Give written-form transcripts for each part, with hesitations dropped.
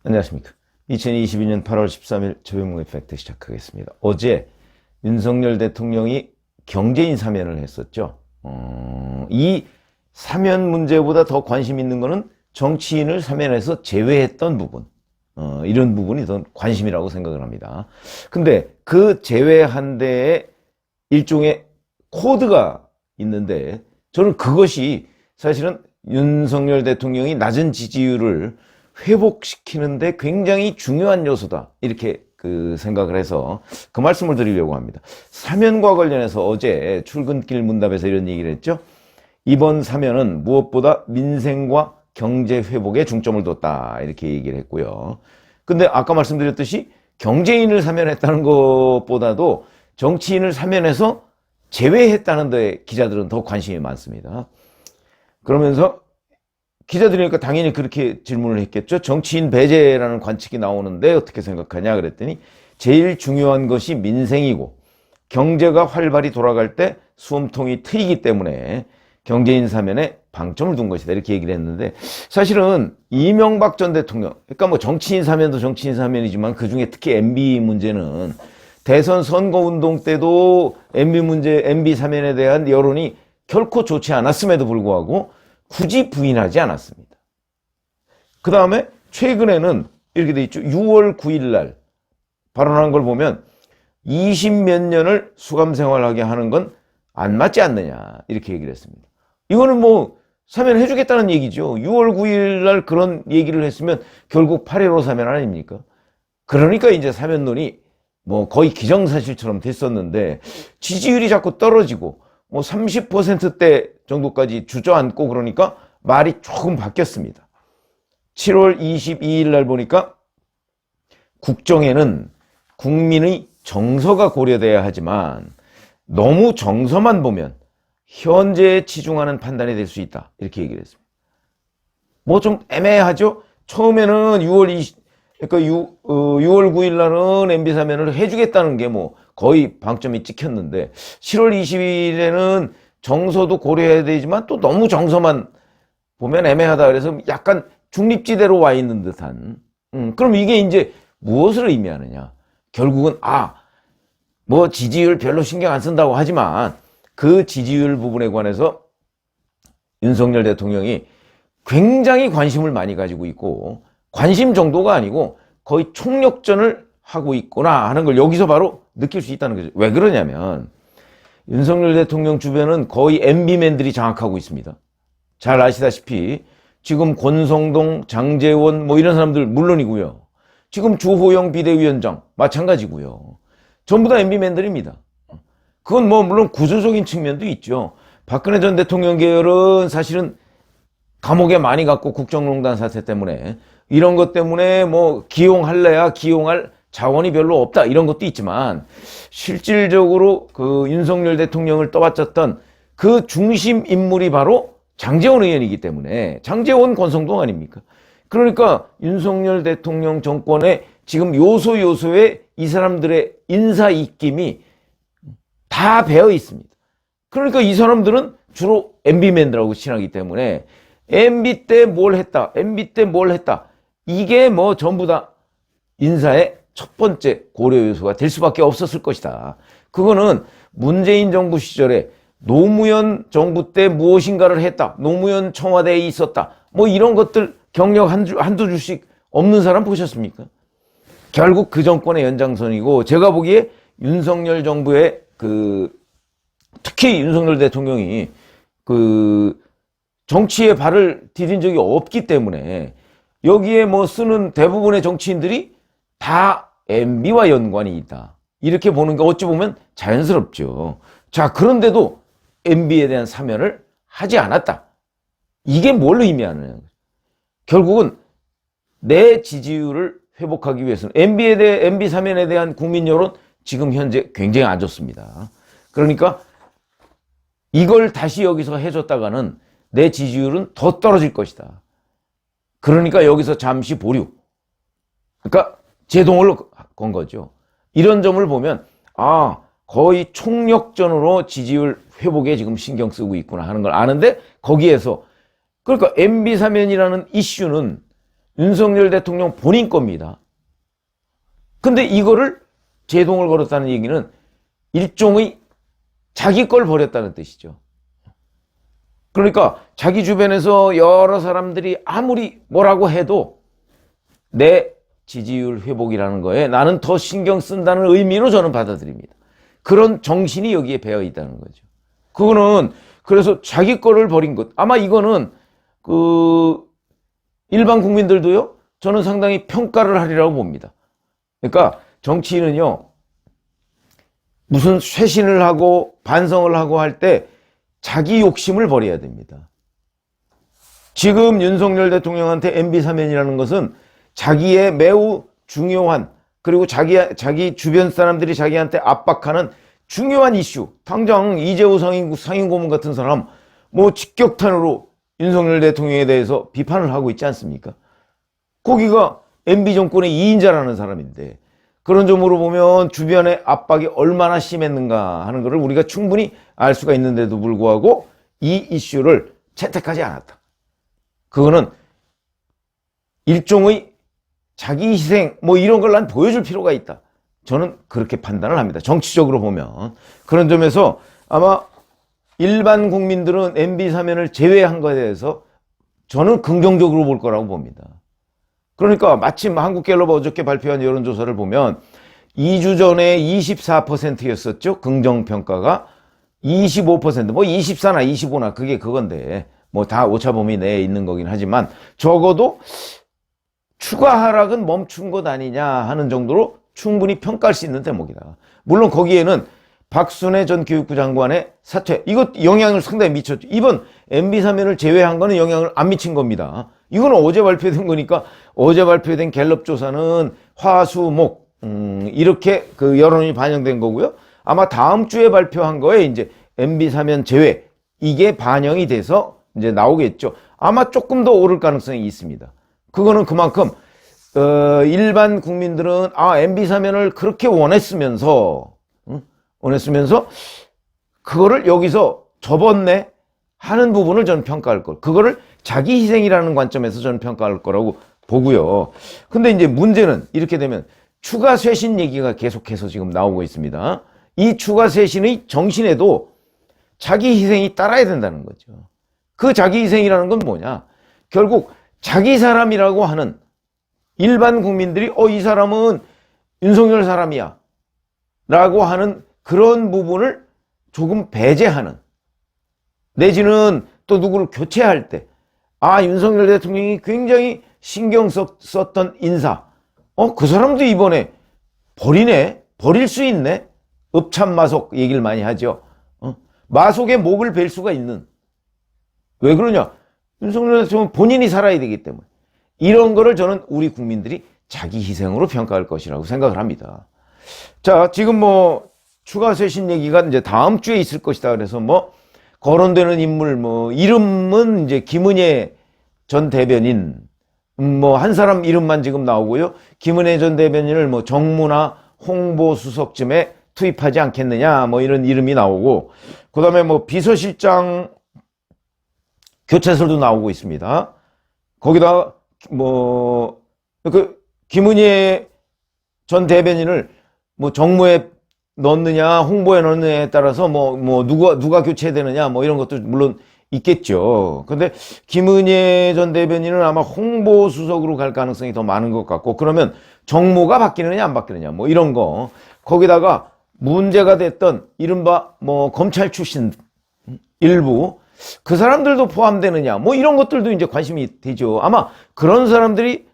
안녕하십니까. 2022년 8월 13일 조용의 팩트 시작하겠습니다. 어제 윤석열 대통령이 경제인 사면을 했었죠. 이 사면 문제보다 더 관심 있는 거는 정치인을 사면에서 제외했던 부분, 이런 부분이 더 관심이라고 생각을 합니다. 근데 그 제외한 데에 일종의 코드가 있는데, 저는 그것이 사실은 윤석열 대통령이 낮은 지지율을 회복시키는데 굉장히 중요한 요소다, 이렇게 생각을 해서 그 말씀을 드리려고 합니다. 사면과 관련해서 어제 출근길 문답에서 이런 얘기를 했죠. 이번 사면은 무엇보다 민생과 경제 회복에 중점을 뒀다, 이렇게 얘기를 했고요. 근데 아까 말씀드렸듯이 경제인을 사면했다는 것보다도 정치인을 사면해서 제외했다는 데 기자들은 더 관심이 많습니다. 그러면서 기자들이니까 당연히 그렇게 질문을 했겠죠. 정치인 배제라는 관측이 나오는데 어떻게 생각하냐 그랬더니, 제일 중요한 것이 민생이고 경제가 활발히 돌아갈 때 수험통이 트이기 때문에 경제인 사면에 방점을 둔 것이다, 이렇게 얘기를 했는데, 사실은 이명박 전 대통령, 그러니까 뭐 정치인 사면도 정치인 사면이지만 그중에 특히 MB 문제는 대선 선거운동 때도 MB 문제, MB 사면에 대한 여론이 결코 좋지 않았음에도 불구하고 굳이 부인하지 않았습니다. 그 다음에 최근에는 이렇게 돼 있죠. 6월 9일 날 발언한 걸 보면 20몇 년을 수감 생활하게 하는 건 안 맞지 않느냐, 이렇게 얘기를 했습니다. 이거는 뭐 사면해 주겠다는 얘기죠. 6월 9일 날 그런 얘기를 했으면 결국 8.15 사면 아닙니까? 그러니까 이제 사면론이 뭐 거의 기정사실처럼 됐었는데, 지지율이 자꾸 떨어지고 뭐 30%대 정도까지 주저앉고 그러니까 말이 조금 바뀌었습니다. 7월 22일 날 보니까 국정에는 국민의 정서가 고려돼야 하지만 너무 정서만 보면 현재에 치중하는 판단이 될 수 있다, 이렇게 얘기를 했습니다. 뭐 좀 애매하죠? 처음에는 6월 9일 날은 MB 사면을 해주겠다는 게 뭐 거의 방점이 찍혔는데, 7월 20일에는 정서도 고려해야 되지만 또 너무 정서만 보면 애매하다, 그래서 약간 중립지대로 와 있는 듯한. 그럼 이게 이제 무엇을 의미하느냐? 결국은 뭐 지지율 별로 신경 안 쓴다고 하지만 그 지지율 부분에 관해서 윤석열 대통령이 굉장히 관심을 많이 가지고 있고, 관심 정도가 아니고 거의 총력전을 하고 있구나 하는 걸 여기서 바로 느낄 수 있다는 거죠. 왜 그러냐면 윤석열 대통령 주변은 거의 MB맨들이 장악하고 있습니다. 잘 아시다시피 지금 권성동, 장제원 뭐 이런 사람들 물론이고요. 지금 주호영 비대위원장 마찬가지고요. 전부 다 MB맨들입니다. 그건 뭐 물론 구조적인 측면도 있죠. 박근혜 전 대통령 계열은 사실은 감옥에 많이 갔고 국정농단 사태 때문에, 이런 것 때문에 뭐 기용할래야 기용할 자원이 별로 없다, 이런 것도 있지만, 실질적으로 그 윤석열 대통령을 떠받쳤던 그 중심 인물이 바로 장제원 의원이기 때문에, 장제원 권성동 아닙니까? 그러니까 윤석열 대통령 정권의 지금 요소요소에 이 사람들의 인사 입김이 다 배어 있습니다. 그러니까 이 사람들은 주로 MB맨들하고 친하기 때문에 MB 때 뭘 했다, MB 때 뭘 했다, 이게 뭐 전부 다 인사의 첫 번째 고려 요소가 될 수밖에 없었을 것이다. 그거는 문재인 정부 시절에 노무현 정부 때 무엇인가를 했다, 노무현 청와대에 있었다, 뭐 이런 것들 경력 한두 줄씩 없는 사람 보셨습니까? 결국 그 정권의 연장선이고, 제가 보기에 윤석열 정부의 특히 윤석열 대통령이 정치에 발을 디딘 적이 없기 때문에 여기에 뭐 쓰는 대부분의 정치인들이 다 MB와 연관이 있다, 이렇게 보는 게 어찌 보면 자연스럽죠. 자, 그런데도 MB에 대한 사면을 하지 않았다. 이게 뭘 의미하느냐. 결국은 내 지지율을 회복하기 위해서는 MB 사면에 대한 국민 여론 지금 현재 굉장히 안 좋습니다. 그러니까 이걸 다시 여기서 해줬다가는 내 지지율은 더 떨어질 것이다. 그러니까 여기서 잠시 보류, 그러니까 제동을 건 거죠. 이런 점을 보면 거의 총력전으로 지지율 회복에 지금 신경 쓰고 있구나 하는 걸 아는데, 거기에서 그러니까 MB 사면이라는 이슈는 윤석열 대통령 본인 겁니다. 근데 이거를 제동을 걸었다는 얘기는 일종의 자기 걸 버렸다는 뜻이죠. 그러니까 자기 주변에서 여러 사람들이 아무리 뭐라고 해도 내 지지율 회복이라는 거에 나는 더 신경 쓴다는 의미로 저는 받아들입니다. 그런 정신이 여기에 배어 있다는 거죠. 그거는 그래서 자기 거를 버린 것. 아마 이거는 일반 국민들도요, 저는 상당히 평가를 하리라고 봅니다. 그러니까 정치인은요, 무슨 쇄신을 하고 반성을 하고 할 때 자기 욕심을 버려야 됩니다. 지금 윤석열 대통령한테 MB 사면이라는 것은 자기의 매우 중요한, 그리고 자기 주변 사람들이 자기한테 압박하는 중요한 이슈. 당장 이재호 상임고문 같은 사람 뭐 직격탄으로 윤석열 대통령에 대해서 비판을 하고 있지 않습니까? 거기가 MB 정권의 2인자라는 사람인데, 그런 점으로 보면 주변의 압박이 얼마나 심했는가 하는 것을 우리가 충분히 알 수가 있는데도 불구하고 이 이슈를 채택하지 않았다. 그거는 일종의 자기 희생 뭐 이런 걸 난 보여줄 필요가 있다. 저는 그렇게 판단을 합니다. 정치적으로 보면. 그런 점에서 아마 일반 국민들은 MB 사면을 제외한 것에 대해서 저는 긍정적으로 볼 거라고 봅니다. 그러니까 마침 한국갤럽 어저께 발표한 여론조사를 보면 2주 전에 24%였었죠. 긍정평가가 25%, 뭐 24나 25나 그게 그건데 뭐 다 오차범위 내에 있는 거긴 하지만 적어도 추가 하락은 멈춘 것 아니냐 하는 정도로 충분히 평가할 수 있는 대목이다. 물론 거기에는 박순애 전 교육부 장관의 사퇴, 이것 영향을 상당히 미쳤죠. 이번 MB 사면을 제외한 거는 영향을 안 미친 겁니다. 이거는 어제 발표된 거니까 어제 발표된 갤럽 조사는 화수목 이렇게 그 여론이 반영된 거고요. 아마 다음 주에 발표한 거에 이제 MB 사면 제외 이게 반영이 돼서 이제 나오겠죠. 아마 조금 더 오를 가능성이 있습니다. 그거는 그만큼 일반 국민들은 MB 사면을 그렇게 원했으면서 그거를 여기서 접었네 하는 부분을 저는 평가할 걸. 그거를 자기 희생이라는 관점에서 저는 평가할 거라고 보고요. 근데 이제 문제는 이렇게 되면 추가 쇄신 얘기가 계속해서 지금 나오고 있습니다. 이 추가 쇄신의 정신에도 자기 희생이 따라야 된다는 거죠. 그 자기 희생이라는 건 뭐냐? 결국 자기 사람이라고 하는 일반 국민들이 이 사람은 윤석열 사람이야 라고 하는 그런 부분을 조금 배제하는, 내지는 또 누구를 교체할 때 윤석열 대통령이 굉장히 신경 썼던 인사, 그 사람도 이번에 버리네, 버릴 수 있네. 읍참마속 얘기를 많이 하죠. 마속에 목을 벨 수가 있는. 왜 그러냐? 윤석열 대통령은 본인이 살아야 되기 때문에. 이런 거를 저는 우리 국민들이 자기 희생으로 평가할 것이라고 생각을 합니다. 자, 지금 뭐 추가 쇄신 얘기가 이제 다음 주에 있을 것이다. 그래서 뭐 거론되는 인물 뭐 이름은 이제 김은혜 전 대변인 뭐 한 사람 이름만 지금 나오고요. 김은혜 전 대변인을 뭐 정무나 홍보수석쯤에 투입하지 않겠느냐 뭐 이런 이름이 나오고, 그다음에 뭐 비서실장 교체설도 나오고 있습니다. 거기다 뭐 그 김은혜 전 대변인을 뭐 정무에 넣느냐 홍보에 넣느냐에 따라서 뭐 누가 교체되느냐 뭐 이런 것도 물론 있겠죠. 근데 김은혜 전 대변인은 아마 홍보수석으로 갈 가능성이 더 많은 것 같고, 그러면 정무가 바뀌느냐 안 바뀌느냐 뭐 이런 거, 거기다가 문제가 됐던 이른바 뭐 검찰 출신 일부 그 사람들도 포함되느냐 뭐 이런 것들도 이제 관심이 되죠. 아마 그런 사람들이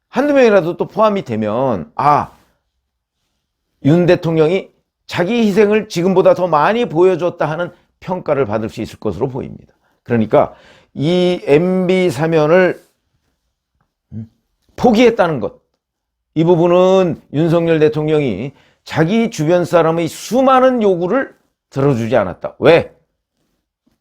한두 명이라도 또 포함이 되면 윤 대통령이 자기 희생을 지금보다 더 많이 보여줬다 하는 평가를 받을 수 있을 것으로 보입니다. 그러니까 이 MB 사면을 포기했다는 것, 이 부분은 윤석열 대통령이 자기 주변 사람의 수많은 요구를 들어주지 않았다. 왜?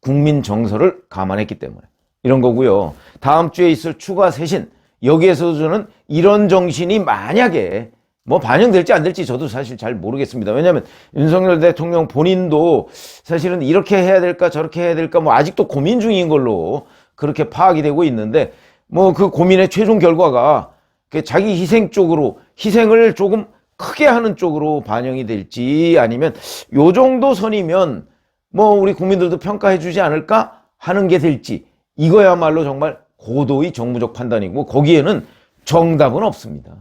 국민 정서를 감안했기 때문에 이런 거고요. 다음 주에 있을 추가 쇄신, 여기에서도 저는 이런 정신이 만약에 뭐 반영될지 안 될지 저도 사실 잘 모르겠습니다. 왜냐하면 윤석열 대통령 본인도 사실은 이렇게 해야 될까 저렇게 해야 될까 뭐 아직도 고민 중인 걸로 그렇게 파악이 되고 있는데, 뭐 그 고민의 최종 결과가 자기 희생 쪽으로, 희생을 조금 크게 하는 쪽으로 반영이 될지, 아니면 요 정도 선이면 뭐 우리 국민들도 평가해 주지 않을까 하는 게 될지, 이거야말로 정말 고도의 정무적 판단이고 거기에는 정답은 없습니다.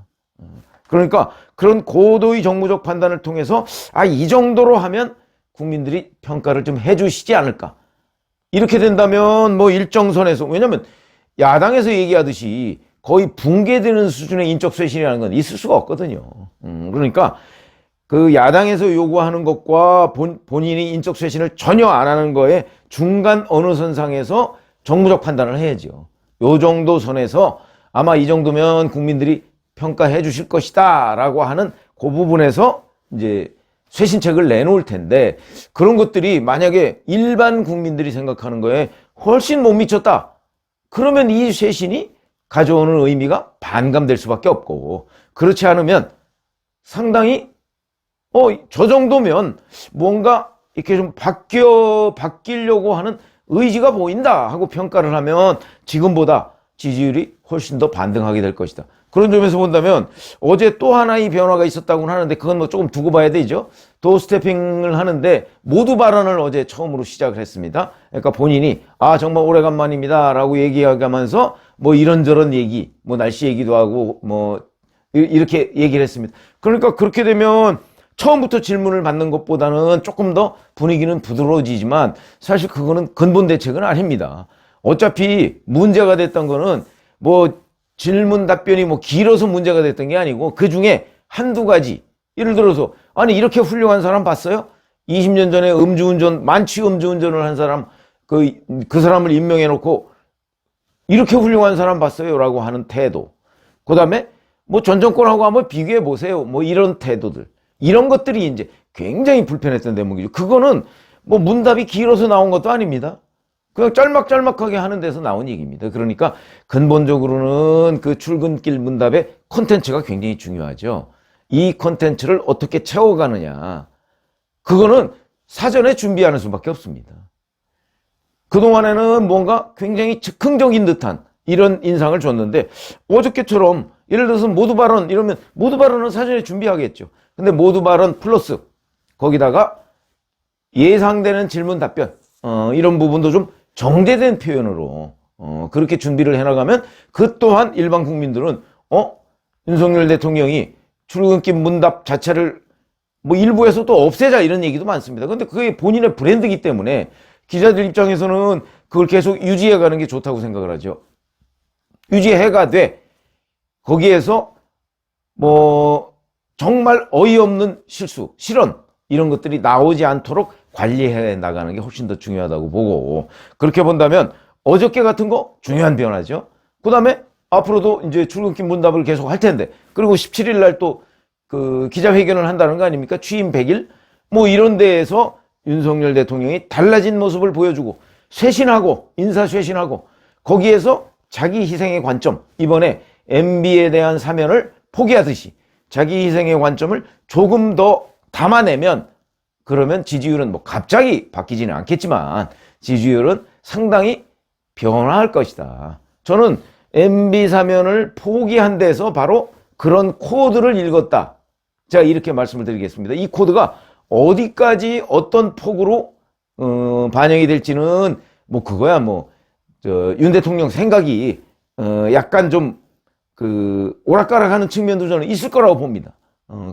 그러니까 그런 고도의 정무적 판단을 통해서 이 정도로 하면 국민들이 평가를 좀 해주시지 않을까. 이렇게 된다면 뭐 일정선에서, 왜냐면 야당에서 얘기하듯이 거의 붕괴되는 수준의 인적 쇄신이라는 건 있을 수가 없거든요. 그러니까 그 야당에서 요구하는 것과 본인이 인적 쇄신을 전혀 안 하는 거에 중간 어느 선상에서 정무적 판단을 해야죠. 요 정도 선에서 아마 이 정도면 국민들이 평가해 주실 것이다 라고 하는 그 부분에서 이제 쇄신책을 내놓을 텐데, 그런 것들이 만약에 일반 국민들이 생각하는 거에 훨씬 못 미쳤다, 그러면 이 쇄신이 가져오는 의미가 반감될 수밖에 없고, 그렇지 않으면 상당히 저 정도면 뭔가 이렇게 좀 바뀌려고 하는 의지가 보인다 하고 평가를 하면 지금보다 지지율이 훨씬 더 반등하게 될 것이다. 그런 점에서 본다면 어제 또 하나의 변화가 있었다고는 하는데, 그건 뭐 조금 두고 봐야 되죠. 도어스태핑을 하는데 모두 발언을 어제 처음으로 시작을 했습니다. 그러니까 본인이 정말 오래간만입니다 라고 얘기하면서 뭐 이런저런 얘기, 뭐 날씨 얘기도 하고 뭐 이렇게 얘기를 했습니다. 그러니까 그렇게 되면 처음부터 질문을 받는 것보다는 조금 더 분위기는 부드러워지지만, 사실 그거는 근본 대책은 아닙니다. 어차피 문제가 됐던 거는 뭐 질문 답변이 뭐 길어서 문제가 됐던 게 아니고, 그 중에 한두 가지, 예를 들어서 이렇게 훌륭한 사람 봤어요? 20년 전에 만취 음주운전을 한 사람, 그 사람을 임명해 놓고 이렇게 훌륭한 사람 봤어요? 라고 하는 태도. 그 다음에 뭐 전 정권하고 한번 비교해 보세요. 뭐 이런 태도들. 이런 것들이 이제 굉장히 불편했던 대목이죠. 그거는 뭐 문답이 길어서 나온 것도 아닙니다. 그냥 짤막짤막하게 하는 데서 나온 얘기입니다. 그러니까 근본적으로는 그 출근길 문답의 콘텐츠가 굉장히 중요하죠. 이 콘텐츠를 어떻게 채워가느냐, 그거는 사전에 준비하는 수밖에 없습니다. 그동안에는 뭔가 굉장히 즉흥적인 듯한 이런 인상을 줬는데, 어저께처럼 예를 들어서 모두 발언 이러면 모두 발언은 사전에 준비하겠죠. 근데 모두 발언 플러스 거기다가 예상되는 질문 답변, 이런 부분도 좀 정제된 표현으로 그렇게 준비를 해나가면, 그 또한 일반 국민들은 윤석열 대통령이 출근길 문답 자체를 뭐 일부에서 또 없애자 이런 얘기도 많습니다. 근데 그게 본인의 브랜드이기 때문에 기자들 입장에서는 그걸 계속 유지해가는 게 좋다고 생각을 하죠. 유지해가 돼. 거기에서 뭐 정말 어이없는 실수, 실언 이런 것들이 나오지 않도록 관리해 나가는 게 훨씬 더 중요하다고 보고, 그렇게 본다면 어저께 같은 거 중요한 변화죠. 그 다음에 앞으로도 이제 출근길 문답을 계속 할 텐데, 그리고 17일 날 또 그 기자회견을 한다는 거 아닙니까? 취임 100일 뭐 이런 데에서 윤석열 대통령이 달라진 모습을 보여주고 쇄신하고 인사 쇄신하고, 거기에서 자기 희생의 관점, 이번에 MB에 대한 사면을 포기하듯이 자기 희생의 관점을 조금 더 담아내면, 그러면 지지율은 뭐 갑자기 바뀌지는 않겠지만 지지율은 상당히 변화할 것이다. 저는 MB 사면을 포기한 데서 바로 그런 코드를 읽었다. 자, 이렇게 말씀을 드리겠습니다. 이 코드가 어디까지 어떤 폭으로 반영이 될지는 뭐 그거야 뭐 윤 대통령 생각이 약간 좀 오락가락하는 측면도 저는 있을 거라고 봅니다.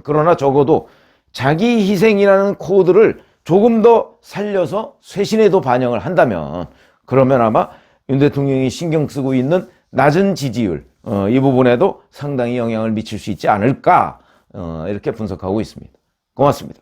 그러나 적어도 자기 희생이라는 코드를 조금 더 살려서 쇄신에도 반영을 한다면, 그러면 아마 윤 대통령이 신경 쓰고 있는 낮은 지지율, 이 부분에도 상당히 영향을 미칠 수 있지 않을까, 이렇게 분석하고 있습니다. 고맙습니다.